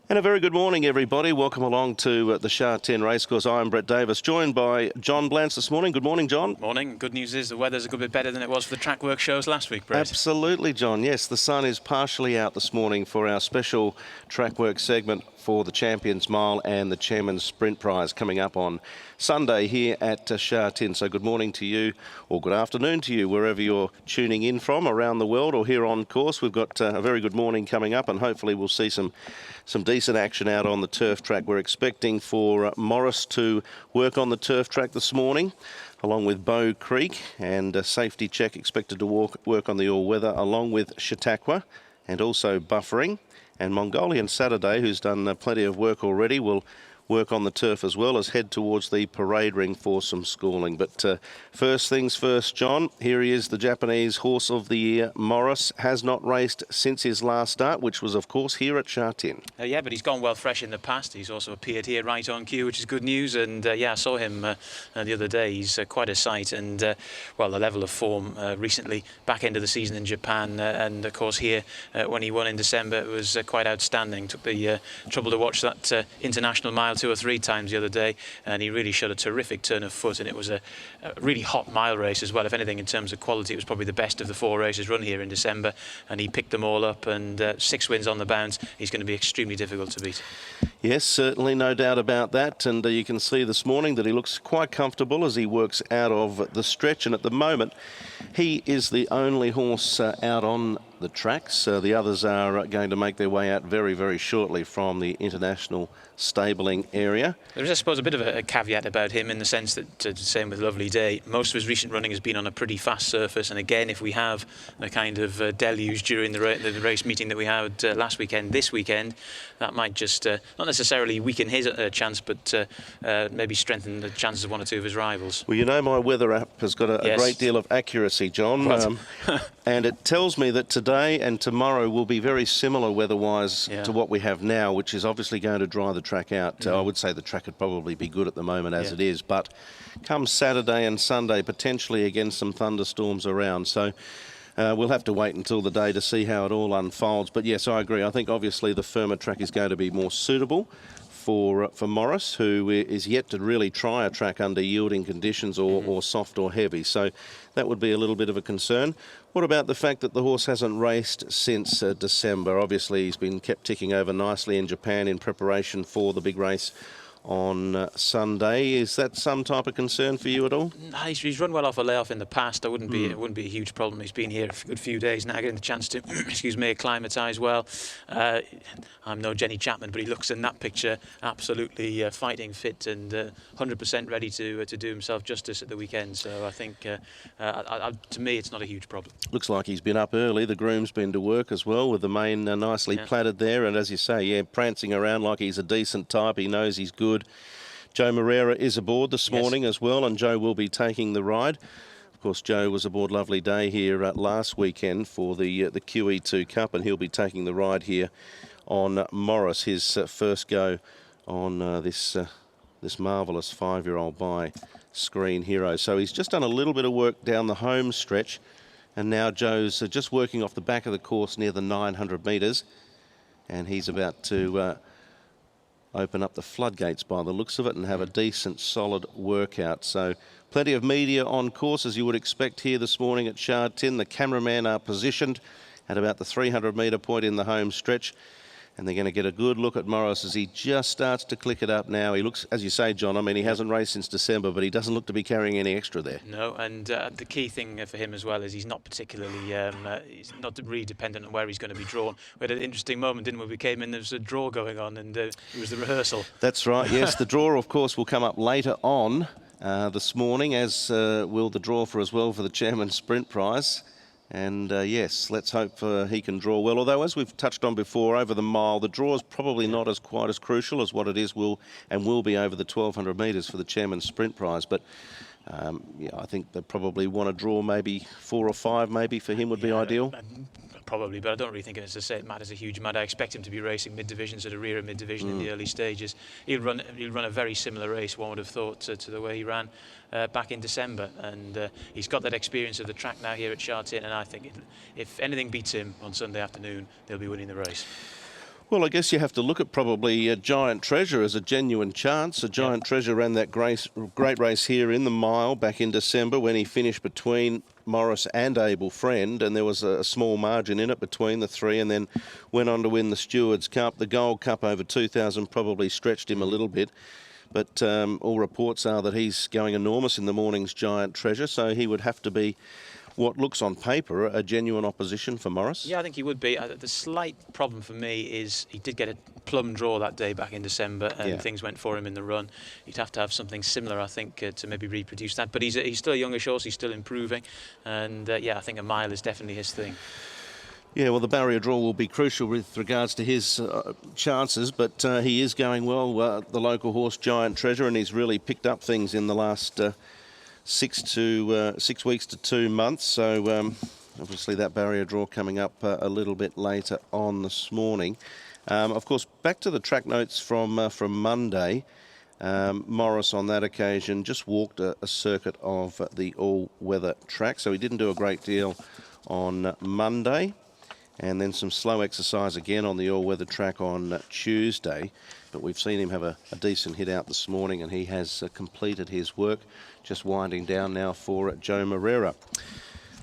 And a very good morning, everybody. Welcome along to the Shah 10 Racecourse. I'm Brett Davis, joined by John Blance this morning. Good morning, John. Morning. Good news is the weather's a good bit better than it was for the Trackwork shows last week, Brett. Absolutely, John. Yes, the sun is partially out this morning for our special Trackwork segment for the Champions Mile and the Chairman's Sprint Prize coming up on Sunday here at Shah 10. So good morning to you, or good afternoon to you, wherever you're tuning in from around the world or here on course. We've got a very good morning coming up, and hopefully we'll see some decent action out on the turf track. We're expecting for Morris to work on the turf track this morning, along with Bow Creek, and a safety check expected to work on the all-weather, along with Chautauqua, and also buffering. And Mongolian Saturday, who's done plenty of work already, will work on the turf as well as head towards the parade ring for some schooling. But first things first, John, here he is, the Japanese Horse of the Year. Morris has not raced since his last start, which was, of course, here at Shah 10. Yeah, but he's gone well fresh in the past. He's also appeared here right on cue, which is good news. And yeah, I saw him the other day. He's quite a sight. And well, the level of form recently, back end of the season in Japan, and of course here when he won in December, it was quite outstanding. Took the trouble to watch that international mile 2 or 3 times the other day, and he really showed a terrific turn of foot, and it was a really hot mile race as well. If anything, in terms of quality, it was probably the best of the 4 races run here in December, and he picked them all up, and 6 wins on the bounce. He's going to be extremely difficult to beat. Yes, certainly, no doubt about that, and you can see this morning that he looks quite comfortable as he works out of the stretch, and at the moment he is the only horse out on the tracks. The others are going to make their way out very, very shortly from the international stabling area. There is, I suppose, a bit of a caveat about him in the sense that, same with Lovely Day, most of his recent running has been on a pretty fast surface, and again, if we have a kind of deluge during the race meeting that we had last weekend, this weekend, that might just not necessarily weaken his chance, but maybe strengthen the chances of 1 or 2 of his rivals. Well, you know, my weather app has got a great deal of accuracy, John, and it tells me that today and tomorrow will be very similar weather-wise to what we have now, which is obviously going to dry the track out. I would say the track would probably be good at the moment as it is, but come Saturday and Sunday, potentially again some thunderstorms around. So we'll have to wait until the day to see how it all unfolds. But yes, I agree. I think obviously the firmer track is going to be more suitable for Morris, who is yet to really try a track under yielding conditions or soft or heavy. So that would be a little bit of a concern. What about the fact that the horse hasn't raced since December? Obviously, he's been kept ticking over nicely in Japan in preparation for the big race on Sunday. Is that some type of concern for you at all? He's run well off a layoff in the past. It wouldn't be a huge problem. He's been here a good few days now, getting the chance to acclimatise well. I'm no Jenny Chapman, but he looks in that picture absolutely fighting fit and 100% ready to do himself justice at the weekend. So I think to me it's not a huge problem. Looks like he's been up early. The groom's been to work as well, with the mane nicely plaited there, and as you say, prancing around like he's a decent type. He knows he's good. Joe Moreira is aboard this morning as well, and Joe will be taking the ride. Of course, Joe was aboard Lovely Day here last weekend for the QE2 Cup, and he'll be taking the ride here on Morris, his first go on this marvellous 5-year-old by Screen Hero. So he's just done a little bit of work down the home stretch, and now Joe's just working off the back of the course near the 900 metres, and he's about to open up the floodgates by the looks of it and have a decent solid workout. So plenty of media on course, as you would expect here this morning at Shah 10. The cameramen are positioned at about the 300 metre point in the home stretch, and they're going to get a good look at Morris as he just starts to click it up now. He looks, as you say, John, I mean, he hasn't raced since December, but he doesn't look to be carrying any extra there. No, and the key thing for him as well is he's not particularly, he's not really dependent on where he's going to be drawn. We had an interesting moment, didn't we? We came in, there was a draw going on, and it was the rehearsal. That's right, yes. The draw, of course, will come up later on this morning, as will the draw for the Chairman's Sprint Prize. And yes, let's hope he can draw well. Although, as we've touched on before, over the mile, the draw is probably not quite as crucial as what it is will be over the 1,200 metres for the Chairman's Sprint Prize. But yeah, I think they probably want to draw maybe 4 or 5, maybe for him would be ideal. Probably, but I don't really think, as I say, it matters a huge amount. I expect him to be racing mid-division, sort of rear of mid-division in the early stages. He'll run a very similar race, one would have thought, to the way he ran back in December. And he's got that experience of the track now here at Shah 10, and I think if anything beats him on Sunday afternoon, they'll be winning the race. Well, I guess you have to look at probably Giant Treasure as a genuine chance. Giant Treasure ran that great race here in the mile back in December when he finished between Morris and Able Friend, and there was a small margin in it between the three, and then went on to win the Stewards Cup. The Gold Cup over 2,000 probably stretched him a little bit, but all reports are that he's going enormous in the morning's Giant Treasure, so he would have to be what looks on paper a genuine opposition for Morris. Yeah, I think he would be. The slight problem for me is he did get a plum draw that day back in December, and things went for him in the run. He'd have to have something similar, I think, to maybe reproduce that. But he's still a youngish horse. He's still improving, and I think a mile is definitely his thing. Yeah, well, the barrier draw will be crucial with regards to his chances, but he is going well, the local horse Giant Treasure, and he's really picked up things in the last 6 weeks to 2 months. So obviously that barrier draw coming up a little bit later on this morning. Of course, back to the track notes from Monday. Morris on that occasion just walked a circuit of the all-weather track, so he didn't do a great deal on Monday. And then some slow exercise again on the all-weather track on Tuesday. But we've seen him have a decent hit out this morning, and he has completed his work, just winding down now for Joe Moreira.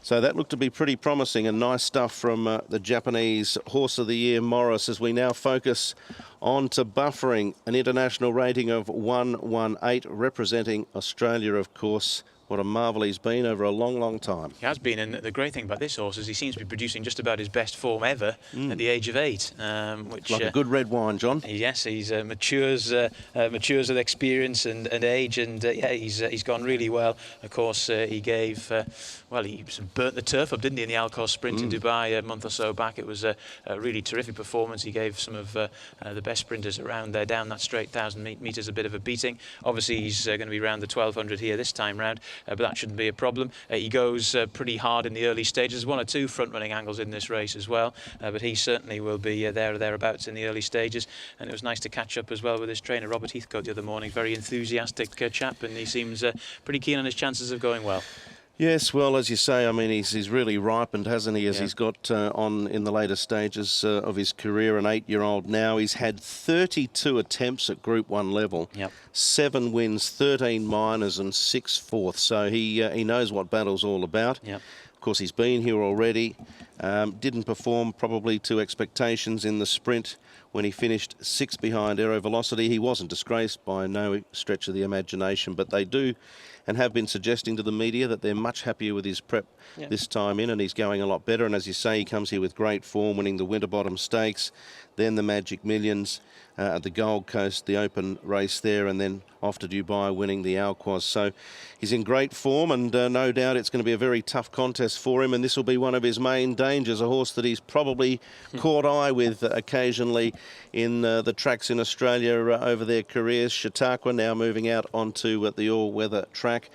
So that looked to be pretty promising and nice stuff from the Japanese Horse of the Year, Morris, as we now focus on to buffering, an international rating of 118, representing Australia, of course. What a marvel he's been over a long, long time. He has been, and the great thing about this horse is he seems to be producing just about his best form ever at the age of 8. Which like a good red wine, John. Yes, he's matures with experience and age, and he's gone really well. Of course, he gave he burnt the turf up, didn't he, in the Alcohol Sprint in Dubai a month or so back. It was a really terrific performance. He gave some of the best sprinters around there down that straight 1,000 metres a bit of a beating. Obviously, he's going to be around the 1,200 here this time round. But that shouldn't be a problem. He goes pretty hard in the early stages. 1 or 2 front-running angles in this race as well. But he certainly will be there or thereabouts in the early stages. And it was nice to catch up as well with his trainer, Robert Heathcote, the other morning. Very enthusiastic chap, and he seems pretty keen on his chances of going well. Yes, well, as you say, I mean, he's really ripened, hasn't he, as he's got on in the later stages of his career, an 8-year-old now. He's had 32 attempts at Group 1 level, 7 wins, 13 minors and 6 fourths. So he knows what battle's all about. Of course, he's been here already. Didn't perform probably to expectations in the sprint when he finished 6th behind Aero Velocity. He wasn't disgraced by no stretch of the imagination, but they do and have been suggesting to the media that they're much happier with his prep this time in, and he's going a lot better. And as you say, he comes here with great form, winning the Winterbottom Stakes, then the Magic Millions at the Gold Coast, the open race there, and then off to Dubai winning the Alquoz. So he's in great form, and no doubt it's going to be a very tough contest for him, and this will be one of his main dangers, a horse that he's probably caught eye with occasionally in the tracks in Australia over their careers. Chautauqua now moving out onto the all-weather track.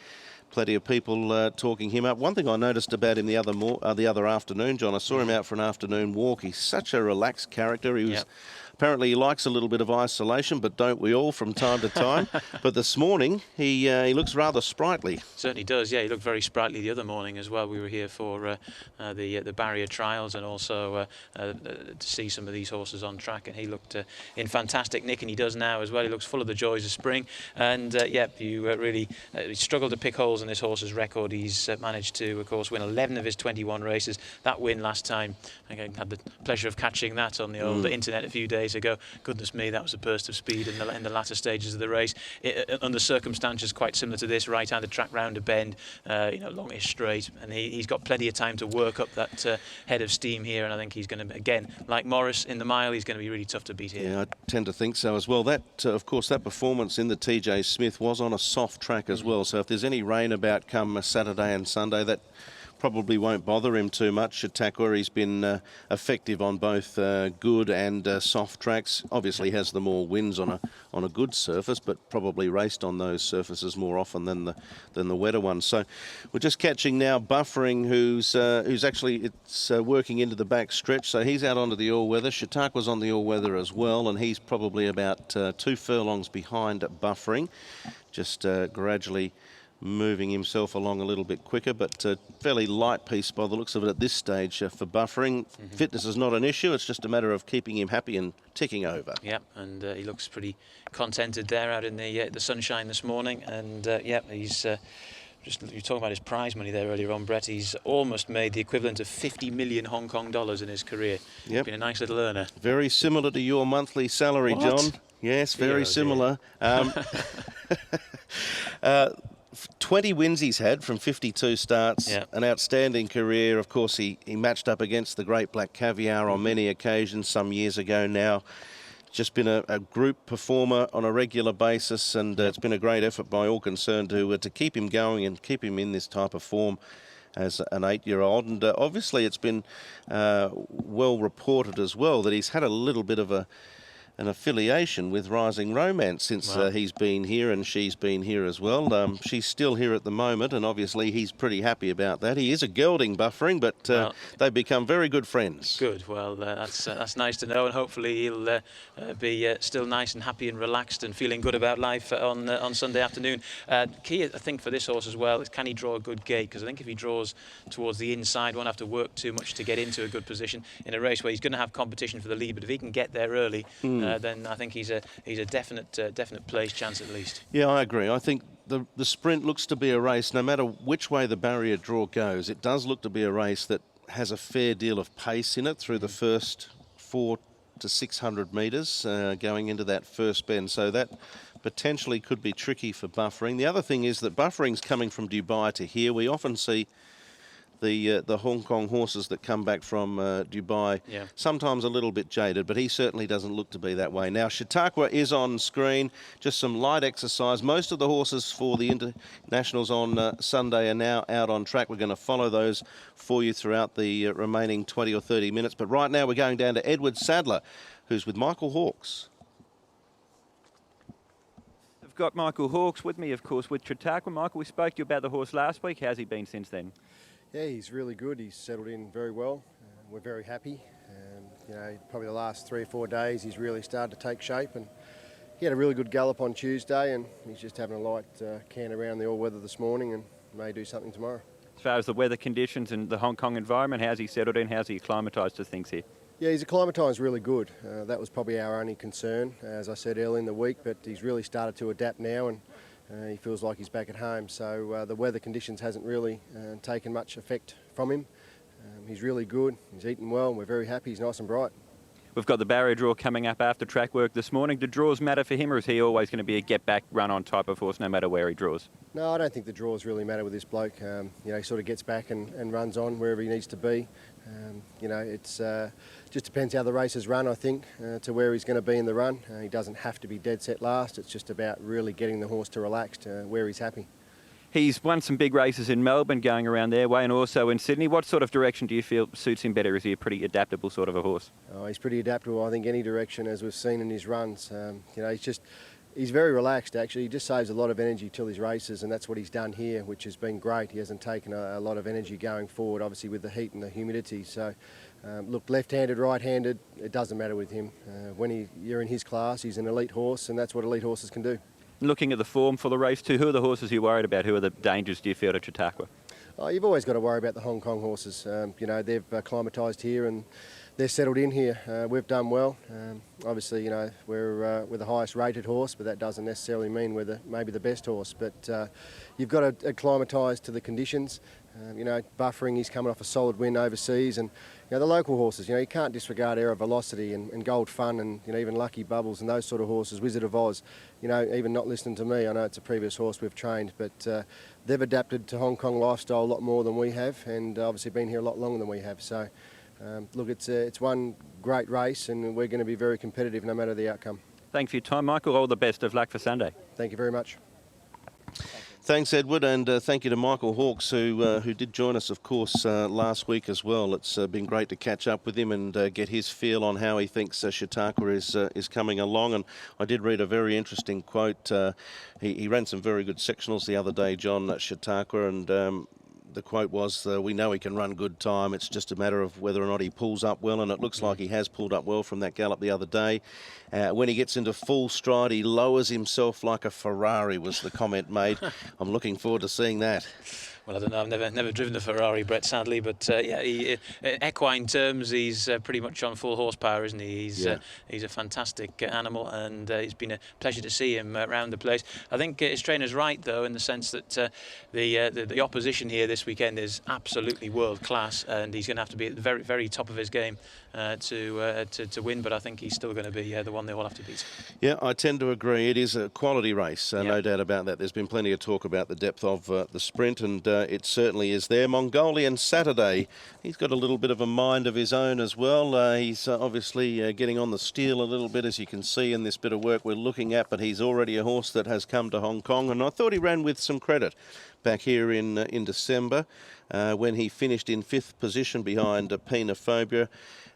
Plenty of people talking him up. One thing I noticed about him the other afternoon, John, I saw him out for an afternoon walk. He's such a relaxed character. He was apparently he likes a little bit of isolation, but don't we all from time to time? But this morning he looks rather sprightly. Certainly does. Yeah, he looked very sprightly the other morning as well. We were here for the barrier trials and also to see some of these horses on track, and he looked in fantastic nick, and he does now as well. He looks full of the joys of spring, and you really struggle to pick holes in this horse's record. He's managed to, of course, win 11 of his 21 races. That win last time, I had the pleasure of catching that on the old internet a few days ago. Goodness me, that was a burst of speed in the latter stages of the race. Under circumstances quite similar to this, right-handed track round a bend, longish straight, and he's got plenty of time to work up that head of steam here, and I think he's going to, again, like Morris in the mile, he's going to be really tough to beat here. Yeah, I tend to think so as well. That, of course, that performance in the TJ Smith was on a soft track as well, so if there's any rain about come Saturday and Sunday, that probably won't bother him too much. Chautauqua, he's been effective on both good and soft tracks. Obviously has the more wins on a good surface, but probably raced on those surfaces more often than the wetter ones. So we're just catching now Buffering, who's actually working into the back stretch. So he's out onto the all-weather. Chautauqua's on the all-weather as well, and he's probably about 2 furlongs behind Buffering, just gradually moving himself along a little bit quicker, but fairly light piece by the looks of it at this stage for buffering. Fitness is not an issue, it's just a matter of keeping him happy and ticking over. Yeah, and he looks pretty contented there out in the sunshine this morning, and yeah, he's just, you were talking about his prize money there earlier on, Brett. He's almost made the equivalent of 50 million Hong Kong dollars in his career. Yep. Been a nice little earner. Very similar to your monthly salary, What? John. Yes, very similar. 20 wins he's had from 52 starts, an outstanding career. Of course, he matched up against the Great Black Caviar on many occasions some years ago now. Just been a group performer on a regular basis, and it's been a great effort by all concerned to keep him going and keep him in this type of form as an 8-year-old. And obviously it's been well reported as well that he's had a little bit of an affiliation with Rising Romance since he's been here, and she's been here as well. She's still here at the moment, and obviously he's pretty happy about that. He is a gelding buffering, but they've become very good friends. Good. Well, that's nice to know, and hopefully he'll be still nice and happy and relaxed and feeling good about life on Sunday afternoon. Key, I think, for this horse as well is, can he draw a good gate? Because I think if he draws towards the inside, won't have to work too much to get into a good position in a race where he's going to have competition for the lead. But if he can get there early, then I think he's a definite place chance at least. Yeah, I agree. I think the sprint looks to be a race, no matter which way the barrier draw goes, it does look to be a race that has a fair deal of pace in it through the first 400 to 600 metres going into that first bend. So that potentially could be tricky for buffering. The other thing is that buffering's coming from Dubai to here. We often see the Hong Kong horses that come back from Dubai, sometimes a little bit jaded, but he certainly doesn't look to be that way. Now, Chautauqua is on screen, just some light exercise. Most of the horses for the internationals on Sunday are now out on track. We're going to follow those for you throughout the remaining 20 or 30 minutes. But right now we're going down to Edward Sadler, who's with Michael Hawkes. I've got Michael Hawkes with me, of course, with Trackwork. Michael, we spoke to you about the horse last week. How's he been since then? Yeah, he's really good. He's settled in very well. We're very happy. You know, probably the last 3 or 4 days he's really started to take shape, and he had a really good gallop on Tuesday, and he's just having a light can around the all-weather this morning and may do something tomorrow. As far as the weather conditions and the Hong Kong environment, how's he settled in? How's he acclimatised to things here? Yeah, he's acclimatised really good. That was probably our only concern, as I said earlier in the week, but he's really started to adapt now, and he feels like he's back at home. So the weather conditions hasn't really taken much effect from him. He's really good, he's eating well, and we're very happy. He's nice and bright. We've got the barrier draw coming up after track work this morning. Do draws matter for him, or is he always going to be a get-back, run-on type of horse no matter where he draws? No, I don't think the draws really matter with this bloke. You know, he sort of gets back and runs on wherever he needs to be. You know, it's just depends how the races run, I think, to where he's going to be in the run. He doesn't have to be dead set last. It's just about really getting the horse to relax to where he's happy. He's won some big races in Melbourne, going around their way, and also in Sydney. What sort of direction do you feel suits him better? Is he a pretty adaptable sort of a horse? Oh, he's pretty adaptable, I think, any direction, as we've seen in his runs. You know, he's very relaxed, actually. He just saves a lot of energy till his races, and that's what he's done here, which has been great. He hasn't taken a lot of energy going forward, obviously with the heat and the humidity. So, look, left-handed, right-handed, it doesn't matter with him. When you're in his class, he's an elite horse, and that's what elite horses can do. Looking at the form for the race too, who are the horses you're worried about? Who are the dangers, do you feel, to Chautauqua? Oh, you've always got to worry about the Hong Kong horses. You know, they've acclimatised here and they're settled in here. We've done well. Obviously, you know, we're the highest rated horse, but that doesn't necessarily mean we're maybe the best horse. But you've got to acclimatise to the conditions. You know, buffering, he's coming off a solid win overseas, and you know, the local horses, you know, you can't disregard Air of Velocity and Gold Fun and, you know, even Lucky Bubbles and those sort of horses, Wizard of Oz, you know, even not listening to me. I know it's a previous horse we've trained, but they've adapted to Hong Kong lifestyle a lot more than we have, and obviously been here a lot longer than we have. So, look, it's one great race, and we're going to be very competitive no matter the outcome. Thanks for your time, Michael. All the best of luck for Sunday. Thank you very much. Thanks, Edward, and thank you to Michael Hawkes, who did join us, of course, last week as well. It's been great to catch up with him and get his feel on how he thinks Chautauqua is coming along. And I did read a very interesting quote. He ran some very good sectionals the other day, John, at Chautauqua, and the quote was, we know he can run good time. It's just a matter of whether or not he pulls up well, and it looks like he has pulled up well from that gallop the other day. When he gets into full stride, he lowers himself like a Ferrari, was the comment made. I'm looking forward to seeing that. Well, I don't know. I've never driven a Ferrari, Brett, sadly. But yeah, in equine terms, he's pretty much on full horsepower, isn't he? He's a fantastic animal, and it's been a pleasure to see him around the place. I think his trainer's right, though, in the sense that the opposition here this weekend is absolutely world class, and he's going to have to be at the very, very top of his game to win. But I think he's still going to be the one they all have to beat. Yeah, I tend to agree. It is a quality race, no doubt about that. There's been plenty of talk about the depth of the sprint, and it certainly is there. Mongolian Saturday, he's got a little bit of a mind of his own as well. He's obviously getting on the steel a little bit, as you can see in this bit of work we're looking at, but he's already a horse that has come to Hong Kong, and I thought he ran with some credit back here in December when he finished in 5th position behind Penophobia.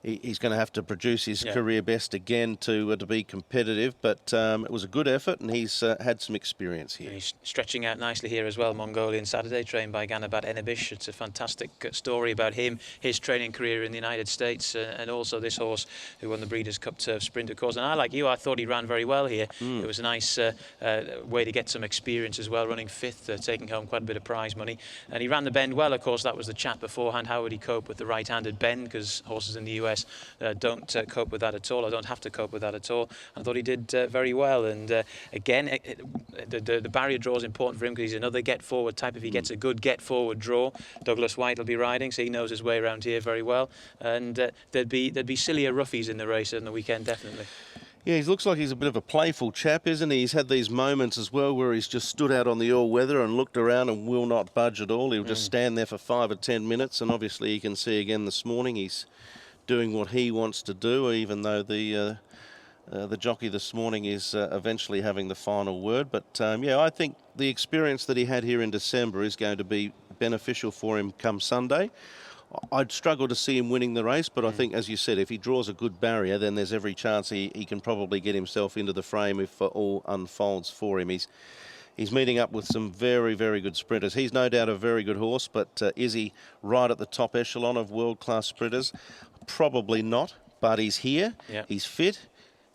He's going to have to produce his career best again to be competitive, but it was a good effort, and he's had some experience here. And he's stretching out nicely here as well. Mongolian Saturday, trained by Ganabat Enebish. It's a fantastic story about him, his training career in the United States, and also this horse who won the Breeders' Cup Turf Sprint, of course. And I, like you, I thought he ran very well here. It was a nice way to get some experience as well, running 5th, taking home quite a bit of prize money. And he ran the bend well, of course. That was the chat beforehand. How would he cope with the right-handed bend? Because horses in the US don't cope with that at all. I don't have to cope with that at all. I thought he did very well, and again, the barrier draw is important for him because he's another get-forward type. If he gets a good get-forward draw, Douglas White will be riding, so he knows his way around here very well, and there'd be sillier roughies in the race on the weekend, definitely. Yeah, he looks like he's a bit of a playful chap, isn't he? He's had these moments as well where he's just stood out on the all-weather and looked around and will not budge at all. He'll just stand there for 5 or 10 minutes, and obviously you can see again this morning he's doing what he wants to do, even though the jockey this morning is eventually having the final word. But yeah, I think the experience that he had here in December is going to be beneficial for him come Sunday. I'd struggle to see him winning the race, but I think, as you said, if he draws a good barrier, then there's every chance he can probably get himself into the frame if all unfolds for him. He's meeting up with some very, very good sprinters. He's no doubt a very good horse, but is he right at the top echelon of world-class sprinters? Probably not, but he's here. Yep. He's fit.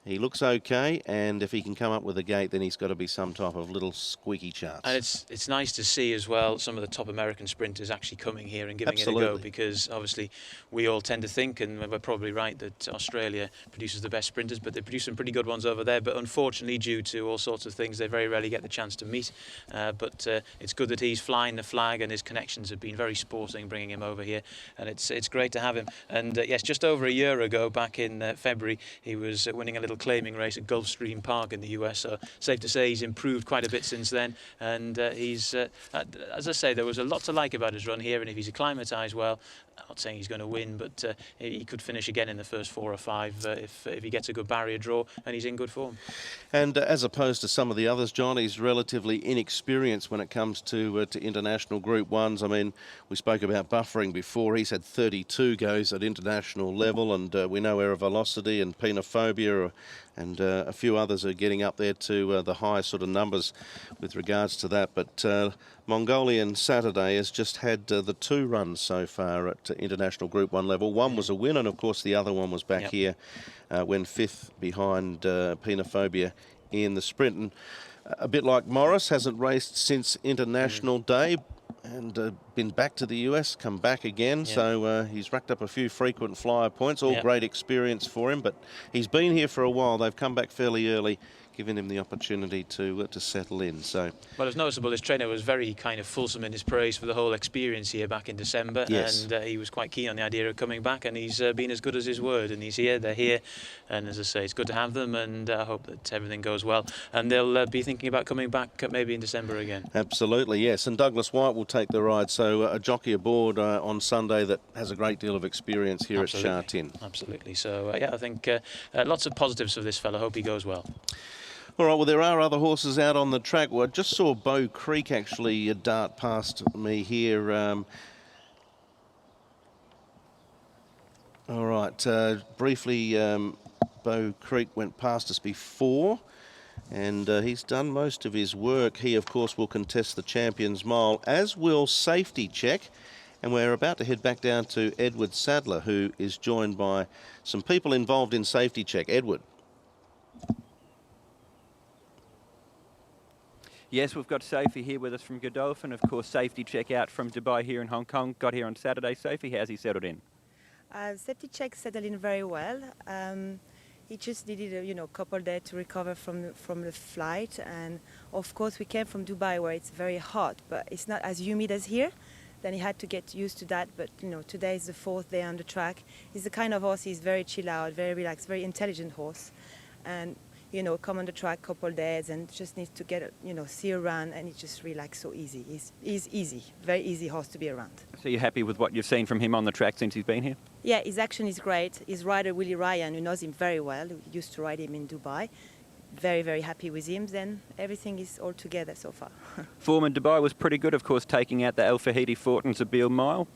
He looks okay, and if he can come up with a gate, then he's got to be some type of little squeaky chance. And it's nice to see as well some of the top American sprinters actually coming here and giving it a go, because obviously we all tend to think, and we're probably right, that Australia produces the best sprinters, but they produce some pretty good ones over there. But unfortunately, due to all sorts of things, they very rarely get the chance to meet. But it's good that he's flying the flag, and his connections have been very sporting, bringing him over here, and it's great to have him. And yes, just over a year ago, back in February, he was winning a little claiming race at Gulfstream Park in the US, so safe to say he's improved quite a bit since then, and he's as I say, there was a lot to like about his run here, and if he's acclimatised well, I'm not saying he's going to win, but he could finish again in the first 4 or 5 if he gets a good barrier draw and he's in good form. And as opposed to some of the others, John, he's relatively inexperienced when it comes to international Group 1s. I mean, we spoke about buffering before. He's had 32 goes at international level, and we know Air Velocity and Penophobia and a few others are getting up there to the high sort of numbers with regards to that. But Mongolian Saturday has just had the 2 runs so far at international Group 1 level. One was a win, and of course the other one was back here when 5th behind Penophobia in the sprint. And a bit like Morris, hasn't raced since International Day, and been back to the US, come back again. So he's racked up a few frequent flyer points, all great experience for him. But he's been here for a while. They've come back fairly early, giving him the opportunity to settle in. So, well, it's noticeable his trainer was very kind of fulsome in his praise for the whole experience here back in December, and he was quite keen on the idea of coming back, and he's been as good as his word, and he's here, they're here, and as I say, it's good to have them, and I hope that everything goes well, and they'll be thinking about coming back maybe in December again. Absolutely, yes, and Douglas White will take the ride, so a jockey aboard on Sunday that has a great deal of experience here at Sha Tin. Absolutely, so yeah, I think lots of positives for this fella. Hope he goes well. All right, well, there are other horses out on the track. Well, I just saw Bow Creek actually dart past me here. All right, briefly, Bow Creek went past us before. And he's done most of his work. He, of course, will contest the Champions Mile, as will Safety Check. And we're about to head back down to Edward Sadler, who is joined by some people involved in Safety Check. Edward. Yes, we've got Sophie here with us from Godolphin. Of course, Safety Check out from Dubai here in Hong Kong. Got here on Saturday. Sophie, how's he settled in? Safety Check settled in very well. He just needed a couple days to recover from the flight, and of course we came from Dubai where it's very hot, but it's not as humid as here. Then he had to get used to that. But today is the 4th day on the track. He's the kind of horse, he's very chill out, very relaxed, very intelligent horse, and come on the track couple days and just needs to get see around, and he just relax so easy. He's easy, very easy horse to be around. So you're happy with what you've seen from him on the track since he's been here? Yeah, his action is great. His rider Willie Ryan, who knows him very well, who used to ride him in Dubai, very, very happy with him. Then everything is all together so far. Form in Dubai was pretty good, of course, taking out the Al Fahidi Fortin Zabeel Mile.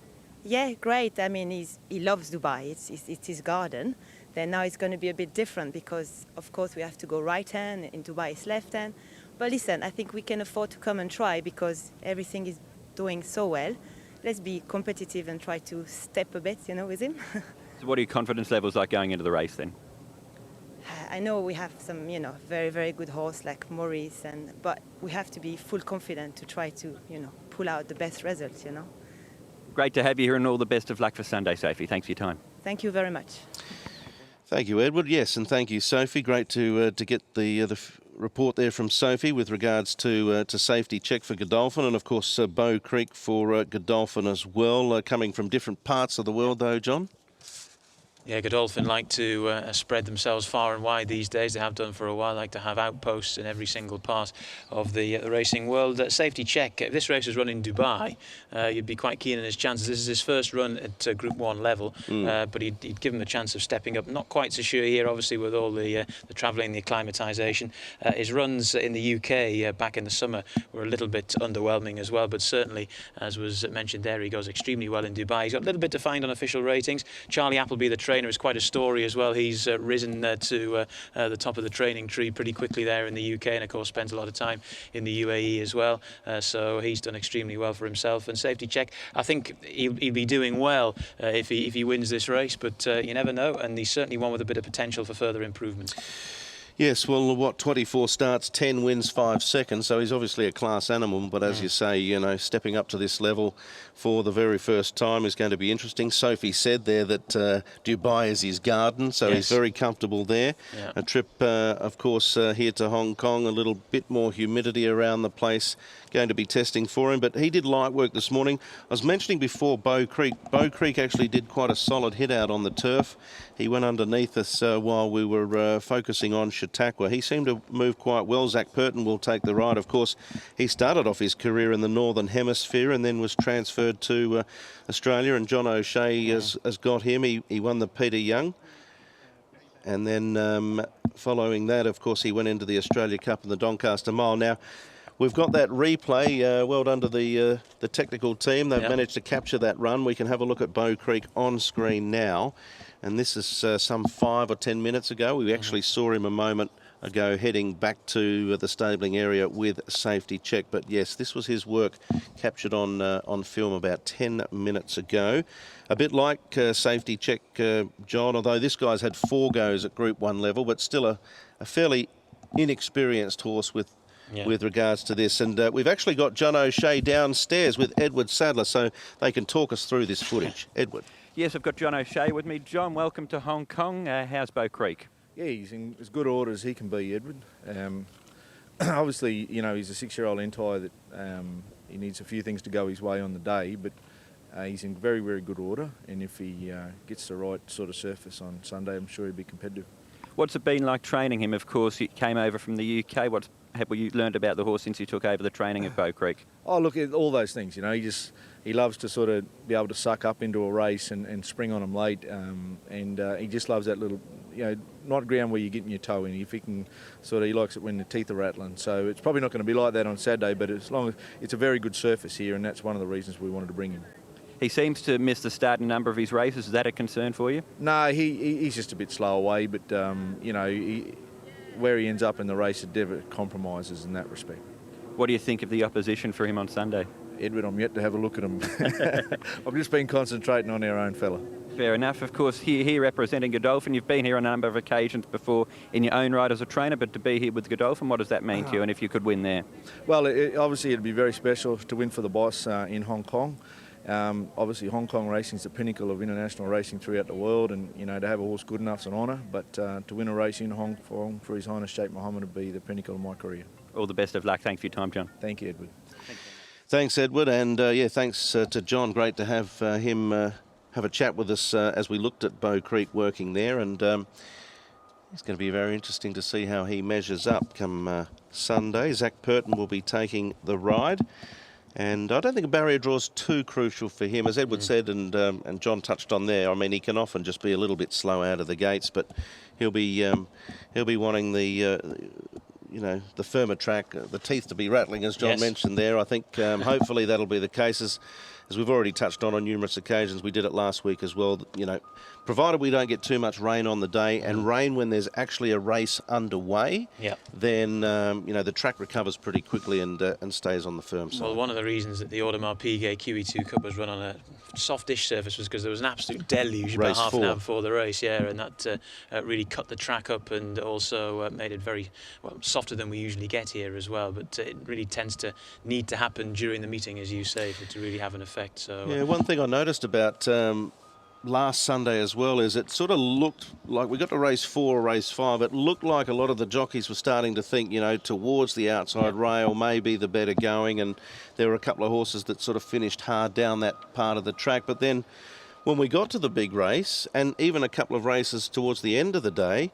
Yeah, great. I mean, he loves Dubai. It's his garden. Then now it's going to be a bit different because, of course, we have to go right hand. In Dubai, it's left hand. But listen, I think we can afford to come and try because everything is doing so well. Let's be competitive and try to step a bit, with him. So what are your confidence levels like going into the race then? I know we have some, very, very good horse like Maurice, but we have to be full confident to try to, pull out the best results, Great to have you here, and all the best of luck for Sunday, Sophie. Thanks for your time. Thank you very much. Thank you, Edward. Yes, and thank you, Sophie. Great to get the report there from Sophie with regards to Safety Check for Godolphin, and of course Bow Creek for Godolphin as well. Coming from different parts of the world, though, John. Yeah, Godolphin like to spread themselves far and wide these days. They have done for a while, like to have outposts in every single part of the racing world. Safety Check, if this race was run in Dubai, you'd be quite keen on his chances. This is his first run at Group 1 level, but he'd give him the chance of stepping up. Not quite so sure here, obviously, with all the travelling, the acclimatisation. His runs in the UK back in the summer were a little bit underwhelming as well, but certainly, as was mentioned there, he goes extremely well in Dubai. He's got a little bit to find on official ratings. Charlie Appleby, the trainer, is quite a story as well. He's risen to the top of the training tree pretty quickly there in the UK, and of course spent a lot of time in the UAE as well, so he's done extremely well for himself. And Safety Check, I think he'll be doing well if he wins this race, but you never know, and he's certainly one with a bit of potential for further improvement. Yes, well, 24 starts, 10 wins, 5 seconds, so he's obviously a class animal, but as you say, stepping up to this level for the very first time is going to be interesting. Sophie said there that Dubai is his garden, so he's very comfortable there. Yeah. A trip, of course, here to Hong Kong, a little bit more humidity around the place, going to be testing for him, but he did light work this morning. I was mentioning before Bow Creek. Bow Creek actually did quite a solid hit out on the turf. He went underneath us while we were focusing on Chautauqua. He seemed to move quite well. Zac Purton will take the ride. Of course, he started off his career in the Northern Hemisphere and then was transferred to Australia, and John O'Shea has got him. He won the Peter Young. And then following that, of course, he went into the Australia Cup and the Doncaster Mile. Now, we've got that replay. Well done to the technical team. They've managed to capture that run. We can have a look at Bow Creek on screen now. And this is some 5 or 10 minutes ago. We actually saw him a moment ago heading back to the stabling area with Safety Check. But yes, this was his work captured on film about 10 minutes ago. A bit like Safety Check, John, although this guy's had 4 goes at Group 1 level, but still a fairly inexperienced horse with regards to this. And we've actually got John O'Shea downstairs with Edward Sadler, so they can talk us through this footage. Edward. Yes, I've got John O'Shea with me. John, welcome to Hong Kong. How's Bow Creek? Yeah, he's in as good order as he can be, Edward. Obviously, he's a 6-year-old entire that he needs a few things to go his way on the day, but he's in very, very good order, and if he gets the right sort of surface on Sunday, I'm sure he'll be competitive. What's it been like training him? Of course, he came over from the UK. What have you learned about the horse since he took over the training at Bow Creek? Oh, look, all those things, he loves to sort of be able to suck up into a race and spring on them late, and he just loves that little, not ground where you're getting your toe in. If he can he likes it when the teeth are rattling. So it's probably not going to be like that on Saturday, but as long as it's a very good surface here, and that's one of the reasons we wanted to bring him. He seems to miss the start in a number of his races. Is that a concern for you? No, he's just a bit slow away, but where he ends up in the race, it never compromises in that respect. What do you think of the opposition for him on Sunday? Edward, I'm yet to have a look at him. I've just been concentrating on our own fella. Fair enough. Of course, here representing Godolphin, you've been here on a number of occasions before in your own right as a trainer, but to be here with Godolphin, what does that mean to you, and if you could win there? Well, obviously it'd be very special to win for the boss in Hong Kong. Obviously Hong Kong racing is the pinnacle of international racing throughout the world, and to have a horse good enough's an honour, but to win a race in Hong Kong for His Highness Sheikh Mohammed would be the pinnacle of my career. All the best of luck. Thanks for your time, John. Thank you, Edward. Thanks, Edward, and thanks to John. Great to have him have a chat with us as we looked at Bow Creek working there, and it's going to be very interesting to see how he measures up come Sunday. Zac Purton will be taking the ride, and I don't think a barrier draw is too crucial for him, as Edward said, and John touched on there. I mean, he can often just be a little bit slow out of the gates, but he'll be wanting the the firmer track, the teeth to be rattling, as John mentioned there. I think hopefully that'll be the case. As we've already touched on numerous occasions, we did it last week as well, provided we don't get too much rain on the day, and rain when there's actually a race underway, then, the track recovers pretty quickly and stays on the firm side. Well, one of the reasons that the Audemars Piguet QE2 Cup was run on a softish surface was because there was an absolute deluge about half an hour before the race, and that really cut the track up and also made it very softer than we usually get here as well. But it really tends to need to happen during the meeting, as you say, for it to really have an effect. So one thing I noticed about last Sunday as well is it sort of looked like we got to race 4 or race 5. It looked like a lot of the jockeys were starting to think, towards the outside rail may be the better going, and there were a couple of horses that sort of finished hard down that part of the track. But then when we got to the big race, and even a couple of races towards the end of the day,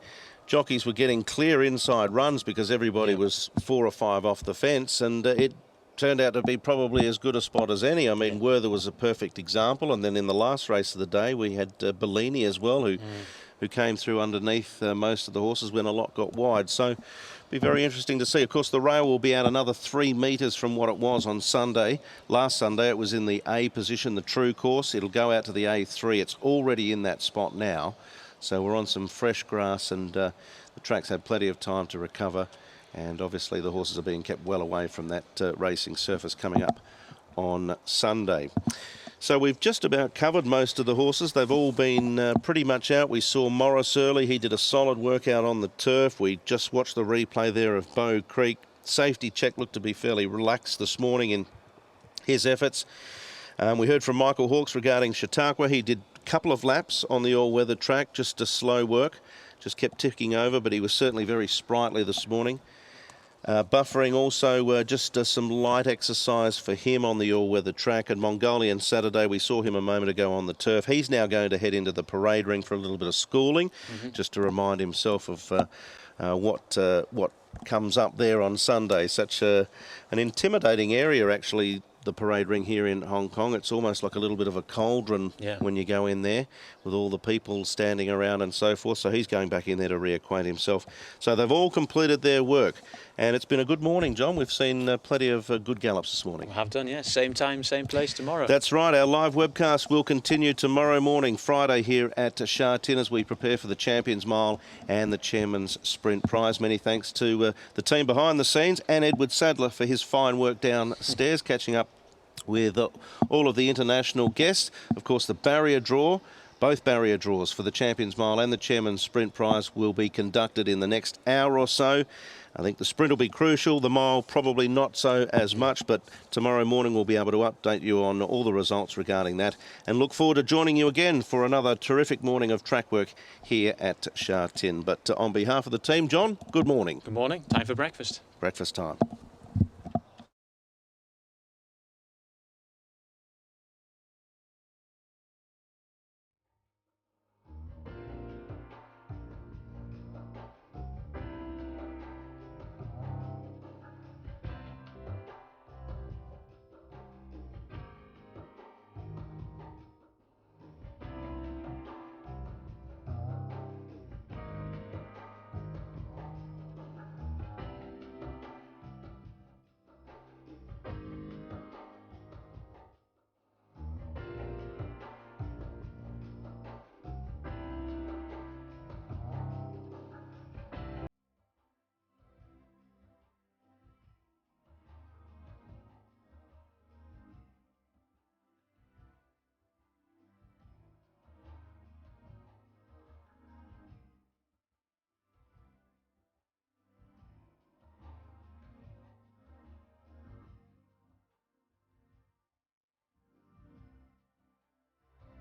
jockeys were getting clear inside runs because everybody was 4 or 5 off the fence, and it turned out to be probably as good a spot as any. I mean, Werther was a perfect example, and then in the last race of the day we had Bellini as well, who came through underneath most of the horses when a lot got wide. So it'll be very interesting to see. Of course, the rail will be out another 3 metres from what it was on Sunday. Last Sunday it was in the A position, the true course. It'll go out to the A3. It's already in that spot now. So we're on some fresh grass, and the track's had plenty of time to recover. And obviously the horses are being kept well away from that racing surface coming up on Sunday. So we've just about covered most of the horses. They've all been pretty much out. We saw Morris early. He did a solid workout on the turf. We just watched the replay there of Bow Creek. Safety check looked to be fairly relaxed this morning in his efforts. We heard from Michael Hawkes regarding Chautauqua. He did a couple of laps on the all-weather track, just a slow work. Just kept ticking over, but he was certainly very sprightly this morning. Buffering also just some light exercise for him on the all-weather track. And Mongolian Saturday, we saw him a moment ago on the turf. He's now going to head into the parade ring for a little bit of schooling, just to remind himself of what comes up there on Sunday. Such an intimidating area, actually, the parade ring here in Hong Kong. It's almost like a little bit of a cauldron when you go in there, with all the people standing around and so forth. So he's going back in there to reacquaint himself. So they've all completed their work, and it's been a good morning, John. We've seen plenty of good gallops this morning. We have done, Same time, same place tomorrow. That's right. Our live webcast will continue tomorrow morning, Friday, here at Sha Tin, as we prepare for the Champions Mile and the Chairman's Sprint Prize. Many thanks to the team behind the scenes and Edward Sadler for his fine work downstairs, catching up with all of the international guests. Of course, the barrier draw, both barrier draws for the Champions Mile and the Chairman's Sprint Prize will be conducted in the next hour or so. I think the sprint will be crucial, the mile probably not so as much, but tomorrow morning we'll be able to update you on all the results regarding that, and look forward to joining you again for another terrific morning of track work here at Sha Tin. But on behalf of the team, John, good morning. Good morning. Time for breakfast. Breakfast time.